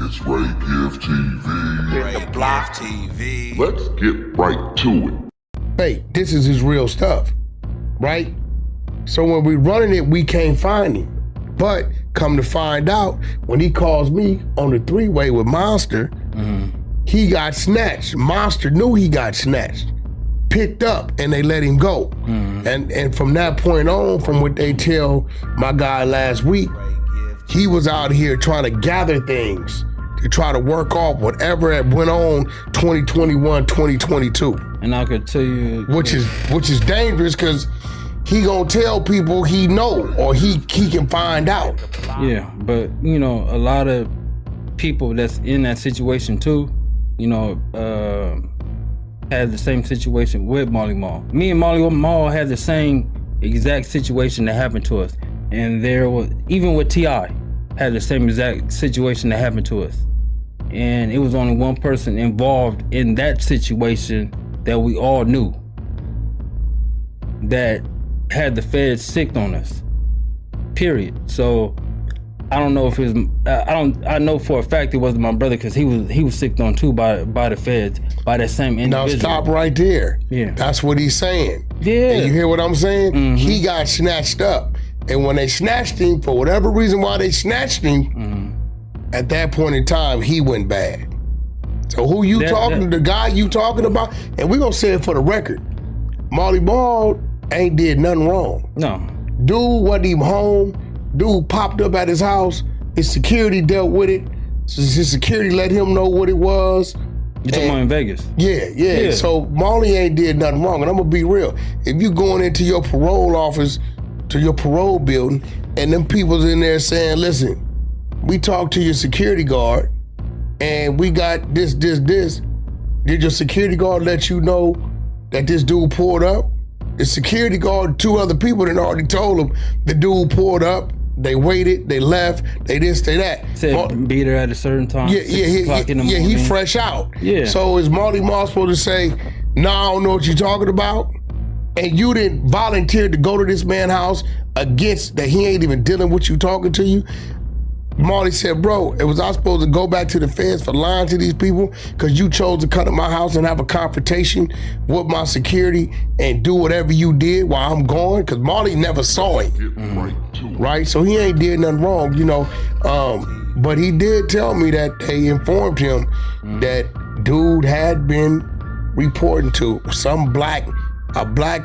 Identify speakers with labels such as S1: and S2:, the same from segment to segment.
S1: It's Ray Give TV.
S2: Ray Block TV.
S1: Let's get right to it.
S3: Hey, this is his real stuff, right? So when we running it, we can't find him. But come to find out, when he calls me on the three-way with Monster, he got snatched. Monster knew he got snatched, picked up, and they let him go. And from that point on, from what they tell my guy last week, he was out here trying to gather things to try to work off whatever had went on 2021, 2022.
S4: And I could tell you,
S3: which is dangerous, because he gonna tell people he know, or he can find out.
S4: Yeah, but you know, a lot of people that's in that situation too, you know, had the same situation with Molly Mall. Me and Molly Mall had the same exact situation that happened to us. And there was, even with T.I., had the same exact situation that happened to us. And it was only one person involved in that situation that we all knew that had the feds sicked on us, period. So I don't know if it was, I know for a fact it wasn't my brother, because he was sicked on too by the feds, by that same individual.
S3: Now stop right there.
S4: Yeah.
S3: That's what he's saying.
S4: Yeah.
S3: And you hear what I'm saying? He got snatched up. And when they snatched him, for whatever reason why they snatched him, at that point in time, he went bad. So who you talking to, the guy you talking about, and we're gonna say it for the record, Molly Ball ain't did nothing wrong.
S4: No.
S3: Dude wasn't even home. Dude popped up at his house. His security dealt with it. So his security let him know what it was.
S4: You talking about in Vegas?
S3: Yeah. So Molly ain't did nothing wrong. And I'm gonna be real. If you going into your parole office, to your parole building, and them people's in there saying, listen, we talked to your security guard and we got this. Did your security guard let you know that this dude pulled up? The security guard, two other people that already told him the dude pulled up. They waited, they left, they this, they that.
S4: Said be there at a certain time.
S3: He fresh out.
S4: Yeah.
S3: So is Molly Moss supposed to say, nah, I don't know what you're talking about? And you didn't volunteer to go to this man's house against that he ain't even dealing with you talking to you? Molly said, bro, was I supposed to go back to the feds for lying to these people because you chose to come to my house and have a confrontation with my security and do whatever you did while I'm gone? Because Molly never saw it, right? So he ain't did nothing wrong, you know. But he did tell me that they informed him that dude had been reporting to a black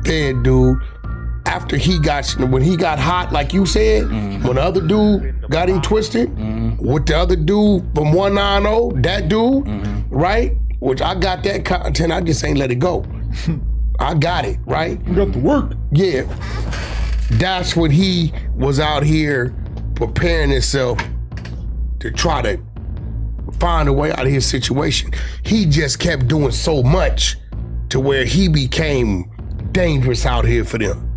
S3: fed dude after when he got hot, like you said, when the other dude got him twisted, with the other dude from 190, that dude, right? Which I got that content, I just ain't let it go. I got it, right?
S5: You got the work.
S3: Yeah. That's when he was out here preparing himself to try to find a way out of his situation. He just kept doing so much to where he became dangerous out here for them.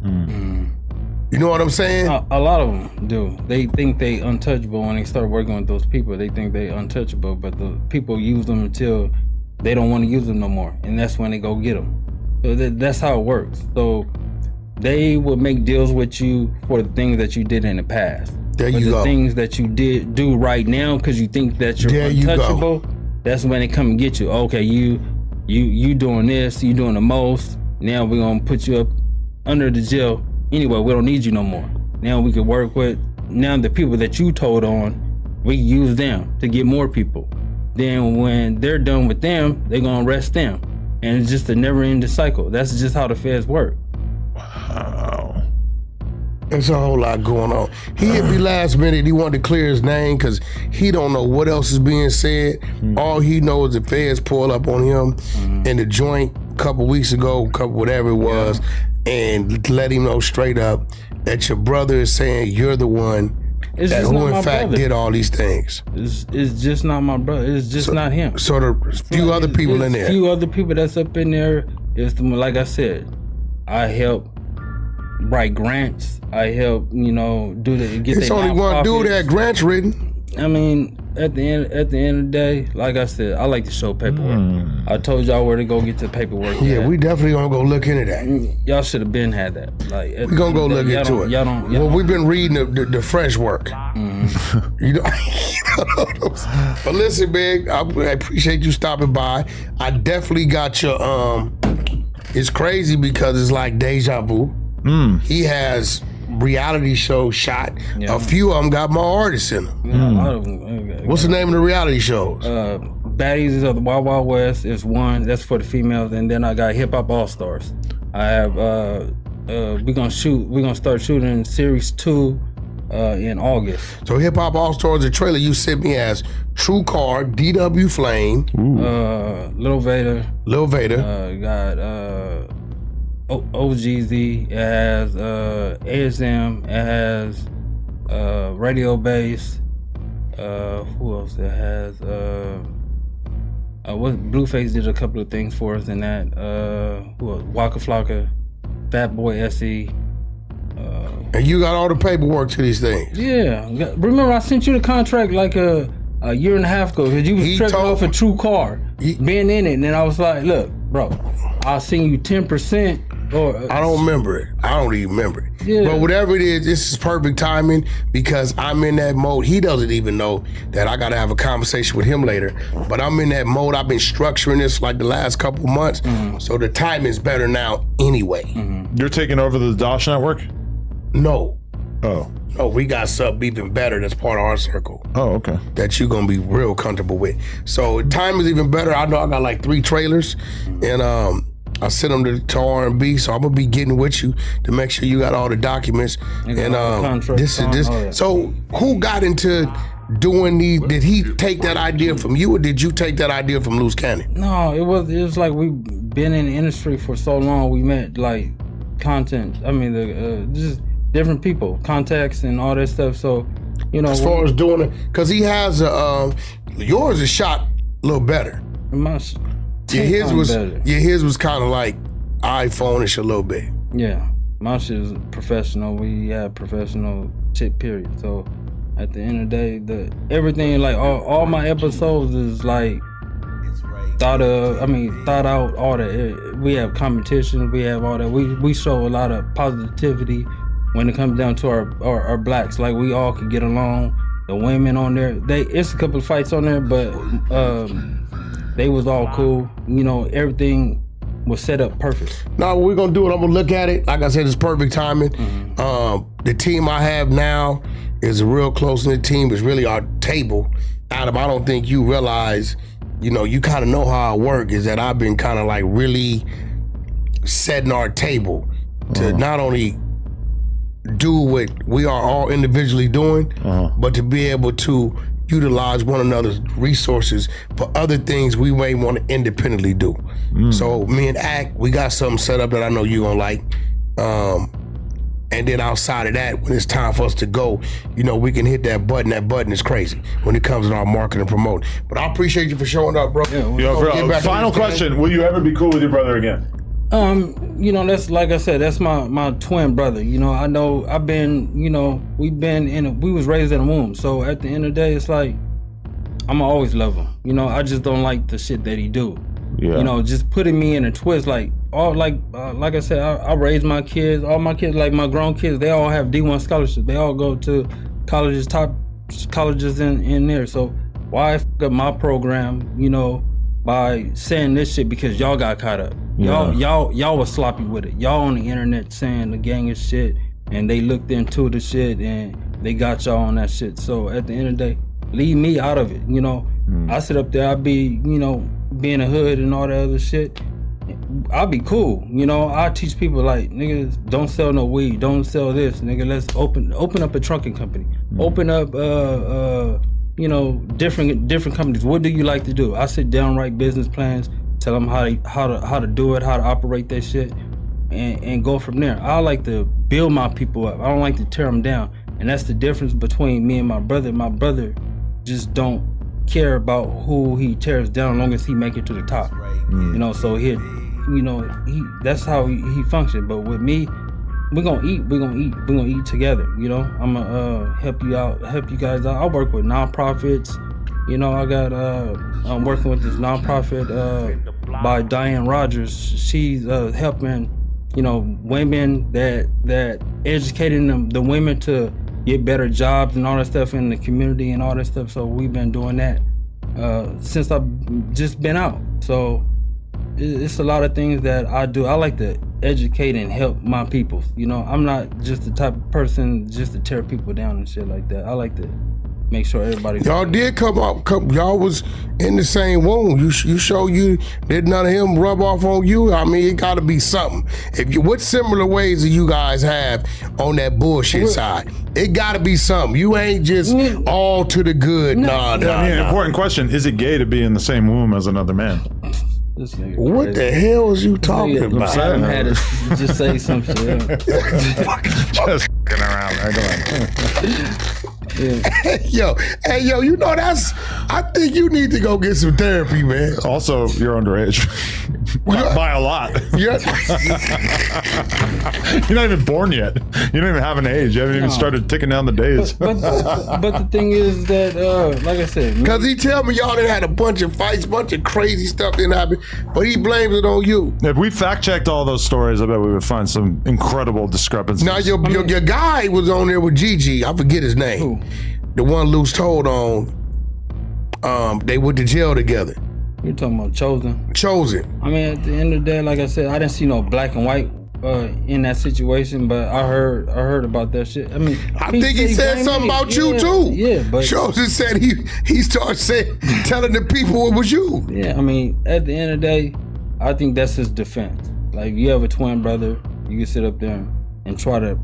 S3: You know what I'm saying?
S4: A lot of them do. They think they untouchable when they start working with those people. They think they untouchable, but the people use them until they don't want to use them no more, and that's when they go get them. So that's how it works. So they will make deals with you for the things that you did in the past.
S3: There you go.
S4: The things that you do right now because you think that you're untouchable, that's when they come and get you. Okay, you doing this, you doing the most. Now we're gonna put you up under the jail. Anyway, we don't need you no more. Now we can work with, now the people that you told on, we use them to get more people. Then when they're done with them, they're gonna arrest them. And it's just a never ending cycle. That's just how the feds work.
S3: Wow. There's a whole lot going on. He hit me last minute, he wanted to clear his name because he don't know what else is being said. All he knows the feds pulled up on him in the joint a couple weeks ago, whatever it was, and let him know straight up that your brother is saying you're the one who in fact did all these things.
S4: It's just not my brother. It's just not him.
S3: So there's a few other people in there.
S4: A few other people that's up in there. Like I said, I help write grants. I help, get
S3: It's only one dude that grants written.
S4: I mean, at the end of the day, like I said, I like to show paperwork. I told y'all where to go get the paperwork.
S3: Yeah, we definitely gonna go look into that.
S4: Y'all should have been had that. Like
S3: we gonna go look into it. Well, we've been reading the fresh work. You know, but listen, man, I appreciate you stopping by. I definitely got your it's crazy because it's like deja vu. He has reality show shot. A few of them got my artists in them.
S4: A lot of them.
S3: What's the name of the reality shows?
S4: Baddies of the Wild Wild West is one. That's for the females, and then I got Hip Hop All Stars. I have we're gonna start shooting series 2 in August.
S3: So Hip Hop All Stars, the trailer you sent me as True Card, DW Flame,
S4: Lil Vader. Got OGZ. It has ASM. It has Radio Bass. Who else? It has Blueface did a couple of things for us in that. Who else? Waka Flocka, Fat Boy SE.
S3: And you got all the paperwork to these things.
S4: Yeah. Remember, I sent you the contract like a year and a half ago because you was tricking off a True Car, being in it, and then I was like, "Look, bro, I'll send you 10%."
S3: I don't remember it. I don't even remember it.
S4: Yeah.
S3: But whatever it is, this is perfect timing because I'm in that mode. He doesn't even know that I got to have a conversation with him later. But I'm in that mode. I've been structuring this like the last couple months. So the time is better now anyway.
S5: You're taking over the Dosh Network?
S3: No.
S5: Oh.
S3: Oh, we got something even better that's part of our circle.
S5: Oh, okay.
S3: That you're going to be real comfortable with. So time is even better. I know I got like 3 trailers. And I sent them to R&B, so I'm gonna be getting with you to make sure you got all the documents. This. So who got into doing these? Did he take that idea from you, or did you take that idea from Luce Cannon?
S4: No, it was like we've been in the industry for so long. We met like content. I mean, just different people, contacts, and all that stuff. So, you know,
S3: as far as doing it, because he has yours is shot a little better. His was kind of like iPhone-ish a little bit.
S4: Yeah, my shit is professional. We have professional shit, period. So at the end of the day, everything, like all my episodes is like thought out, all that. We have competition, we have all that. We show a lot of positivity when it comes down to our blacks. Like, we all can get along. The women on there, it's a couple of fights on there, but they was all cool. You know, everything was set up perfect.
S3: Now, what we're gonna do it, I'm gonna look at it. Like I said, it's perfect timing. The team I have now is a real close-knit team. It's really our table. Adam, I don't think you realize, you know, you kind of know how I work, is that I've been kind of like really setting our table to not only do what we are all individually doing, but to be able to utilize one another's resources for other things we may want to independently do. So me and Ak, we got something set up that I know you're gonna like. And then outside of that, when it's time for us to go, you know, we can hit that button. That button is crazy when it comes to our marketing and promoting. But I appreciate you for showing up, bro.
S5: Yeah, final question. Will you ever be cool with your brother again?
S4: You know, that's, like I said, that's my twin brother. You know, I've been, you know, we was raised in a womb. So at the end of the day, it's like, I'ma always love him. You know, I just don't like the shit that he do. Yeah. You know, just putting me in a twist, like I said, I raised my kids, all my kids, like my grown kids, they all have D1 scholarships. They all go to colleges, top colleges in there. So why fuck up my program, you know, by saying this shit because y'all got caught up. Y'all was sloppy with it. Y'all on the internet saying the gang is shit, and they looked into the shit and they got y'all on that shit. So at the end of the day, leave me out of it, you know. I sit up there, I be, you know, being a hood and all that other shit. I'll be cool, you know. I teach people like, niggas, don't sell no weed, don't sell this, nigga. Let's open up a trucking company, open up, you know, different companies. What do you like to do? I sit down, write business plans, tell them how to do it, how to operate that shit, and go from there. I like to build my people up. I don't like to tear them down, and that's the difference between me and my brother. My brother just don't care about who he tears down as long as he make it to the top. You know, so that's how he function. But with me, we're gonna eat together, you know. I'm gonna help you guys out. I work with nonprofits, You know, I got I'm working with this nonprofit by Diane Rogers. She's helping, you know, women that educating the women to get better jobs and all that stuff in the community and all that stuff. So we've been doing that since I've just been out. So it's a lot of things that I do. I like to educate and help my people. You know, I'm not just the type of person just to tear people down and shit like that. I like to make sure everybody.
S3: Y'all did come up. Y'all was in the same room. You show you did none of him rub off on you. I mean, it got to be something. What similar ways do you guys have on that bullshit side? It got to be something. You ain't just all to the good. Nah.
S5: Important question: is it gay to be in the same womb as another man?
S3: What the hell is you talking about?
S4: I had to just say some shit.
S5: Just fucking around. Right, go on.
S3: Yeah. Hey yo, you know I think you need to go get some therapy, man.
S5: Also, you're underage. By a lot.
S3: Yeah.
S5: You're not even born yet. You don't even have an age. You haven't even started ticking down the days.
S4: But the thing is that, like I said,
S3: because he tell me y'all done had a bunch of fights, bunch of crazy stuff didn't happen, but he blames it on you.
S5: If we fact checked all those stories, I bet we would find some incredible discrepancies.
S3: Now your guy was on there with Gigi. I forget his name.
S4: Who?
S3: The one Luce told on. They went to jail together.
S4: You're talking about Chosen. I mean, at the end of the day, like I said, I didn't see no black and white in that situation, but I heard about that shit. I mean,
S3: I think he said something about you too.
S4: Yeah, but
S3: Chosen said he started telling the people it was you.
S4: Yeah, I mean, at the end of the day, I think that's his defense. Like, you have a twin brother, you can sit up there and try to,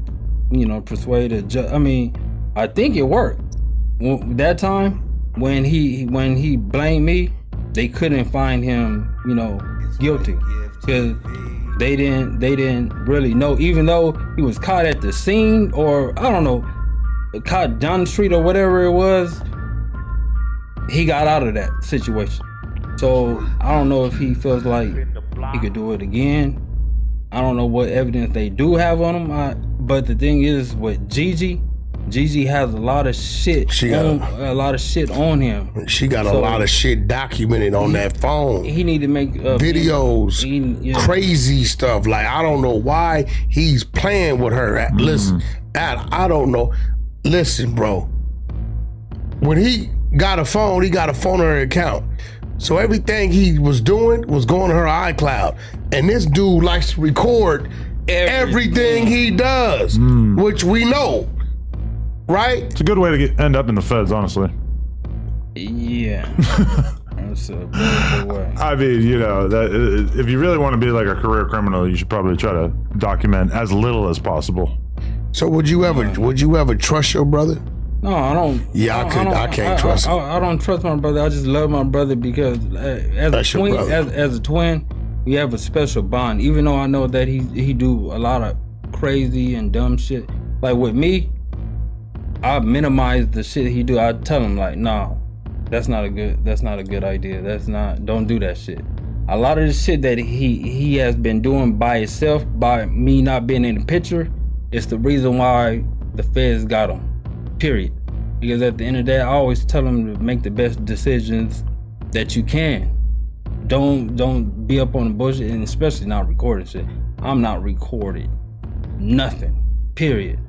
S4: you know, persuade a judge. I mean, I think it worked. That time when he blamed me, they couldn't find him, you know, guilty, because they didn't really know. Even though he was caught at the scene, or I don't know, caught down the street or whatever it was, he got out of that situation. So I don't know if he feels like he could do it again. I don't know what evidence they do have on him. But the thing is, with Gigi has a lot of shit. A lot of shit on him.
S3: She got a lot of shit documented on that phone.
S4: He need to make
S3: videos, crazy stuff. Like, I don't know why he's playing with her. Listen, I don't know. Listen, bro. When he got a phone on her account. So everything he was doing was going to her iCloud. And this dude likes to record everything he does, which we know. Right?
S5: It's a good way to end up in the feds, honestly.
S4: Yeah. That's a good way.
S5: I mean, you know, that if you really want to be like a career criminal, you should probably try to document as little as possible.
S3: So would you ever trust your brother?
S4: No, I don't.
S3: Yeah, I can't trust him.
S4: I don't trust my brother. I just love my brother because as a twin, we have a special bond. Even though I know that he do a lot of crazy and dumb shit. Like with me, I minimize the shit he do. I tell him like, no, that's not a good idea. Don't do that shit. A lot of the shit that he has been doing by himself, by me not being in the picture, is the reason why the feds got him. Period. Because at the end of the day, I always tell him to make the best decisions that you can. Don't be up on the bullshit, and especially not recording shit. I'm not recording nothing. Period.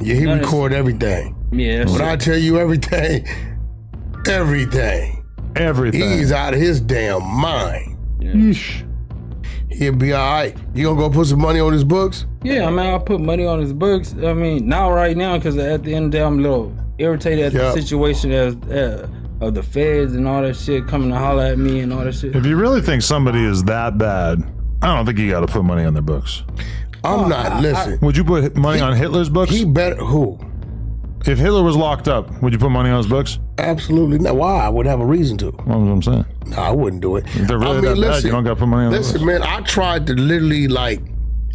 S3: Yeah, he record everything.
S4: Yeah.
S3: When I tell you everything. He's out of his damn mind.
S4: Yeah.
S3: He'll be all right. You gonna go put some money on his books?
S4: Yeah, I mean, I'll put money on his books. I mean, right now, because at the end of the day, I'm a little irritated at the situation of the feds and all that shit coming to holler at me and all that shit.
S5: If you really think somebody is that bad, I don't think you got to put money on their books.
S3: Listen.
S5: Would you put money on Hitler's books?
S3: He better, who?
S5: If Hitler was locked up, would you put money on his books?
S3: Absolutely not. Why? I would have a reason to.
S5: That's what I'm saying.
S3: No, I wouldn't do it.
S5: If they're really that bad, you don't got to put money on
S3: Listen, man, I tried to literally like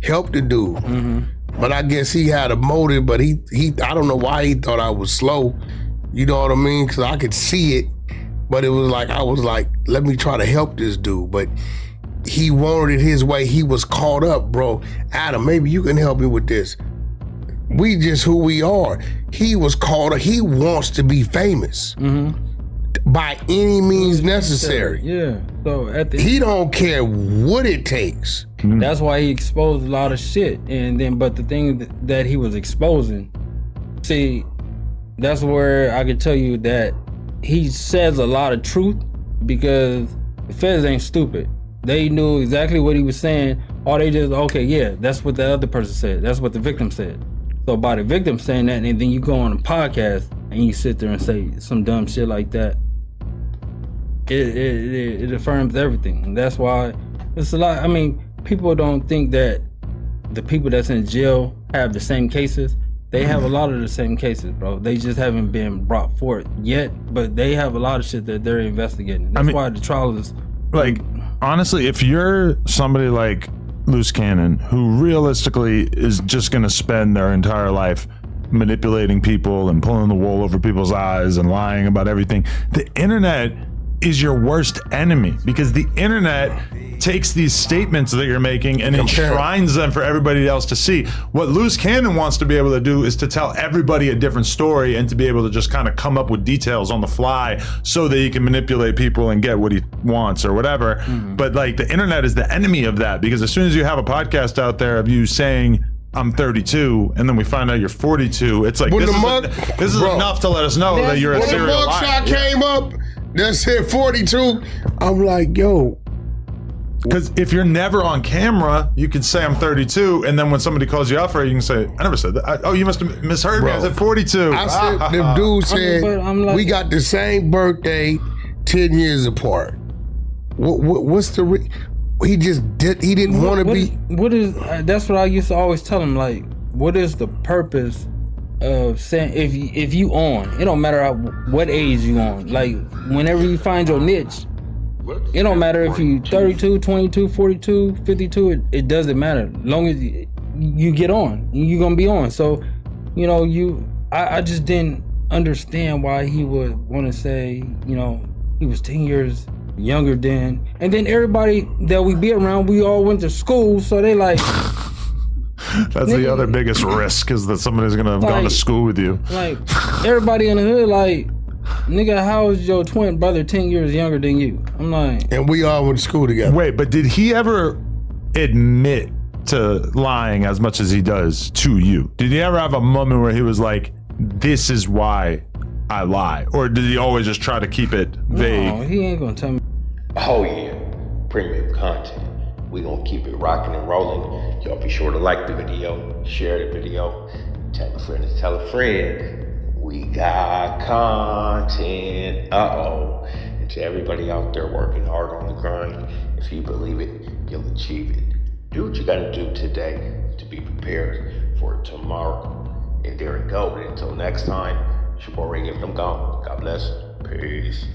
S3: help the dude. But I guess he had a motive, but he I don't know why he thought I was slow. You know what I mean? Because I could see it, but it was like, I was like, let me try to help this dude. But he wanted it his way. He was caught up, bro. Adam, maybe you can help me with this. We just who we are. He was caught up. He wants to be famous. by any means necessary.
S4: Yeah. So
S3: he don't care what it takes.
S4: That's why he exposed a lot of shit. And then, but the thing that he was exposing, see, that's where I can tell you that he says a lot of truth because the feds ain't stupid. They knew exactly what he was saying. Or they just, okay, yeah, that's what the other person said. That's what the victim said. So by the victim saying that, and then you go on a podcast and you sit there and say some dumb shit like that, it affirms everything. And that's why it's a lot. I mean, people don't think that the people that's in jail have the same cases. They have a lot of the same cases, bro. They just haven't been brought forth yet, but they have a lot of shit that they're investigating. That's why the trial is...
S5: Like, honestly, if you're somebody like Luce Cannon, who realistically is just going to spend their entire life manipulating people and pulling the wool over people's eyes and lying about everything, the internet is your worst enemy, because the internet takes these statements that you're making and enshrines them for everybody else to see. What Luce Cannon wants to be able to do is to tell everybody a different story and to be able to just kind of come up with details on the fly so that he can manipulate people and get what he wants or whatever. But like, the internet is the enemy of that, because as soon as you have a podcast out there of you saying I'm 32 and then we find out you're 42, it's like, this is enough to let us know that you're a serial liar.
S3: When the mugshot came up that said 42, I'm like, yo.
S5: Because if you're never on camera, you can say I'm 32, and then when somebody calls you out for it, you can say, I never said that. Oh, you must have misheard me. I said 42.
S3: I said, the dude said, we got the same birthday, 10 years apart. What's the... He didn't want to be...
S4: What is... That's what I used to always tell him, like, what is the purpose of saying... If you on, it don't matter what age you on. Like, whenever you find your niche... It don't matter if you 32, 22, 42, 52, it doesn't matter. As long as you get on, you're gonna be on. So, you know, I just didn't understand why he would want to say, you know, he was 10 years younger than, and then everybody that we be around, we all went to school, so they like...
S5: That's the other biggest risk, is that somebody's gonna have gone to school with you.
S4: Like, everybody in the hood, like, nigga, how is your twin brother 10 years younger than you? I'm like...
S3: And we all went to school together.
S5: Wait, but did he ever admit to lying as much as he does to you? Did he ever have a moment where he was like, this is why I lie? Or did he always just try to keep it vague?
S4: No, he ain't gonna tell me.
S6: Oh yeah, premium content. We gonna keep it rocking and rolling. Y'all be sure to like the video, share the video, tell a friend to tell a friend. We got content, and to everybody out there working hard on the grind, if you believe it, you'll achieve it. Do what you gotta do today to be prepared for tomorrow. And there we go. But until next time, it's your boy Ray, I'm gone. God bless. Peace.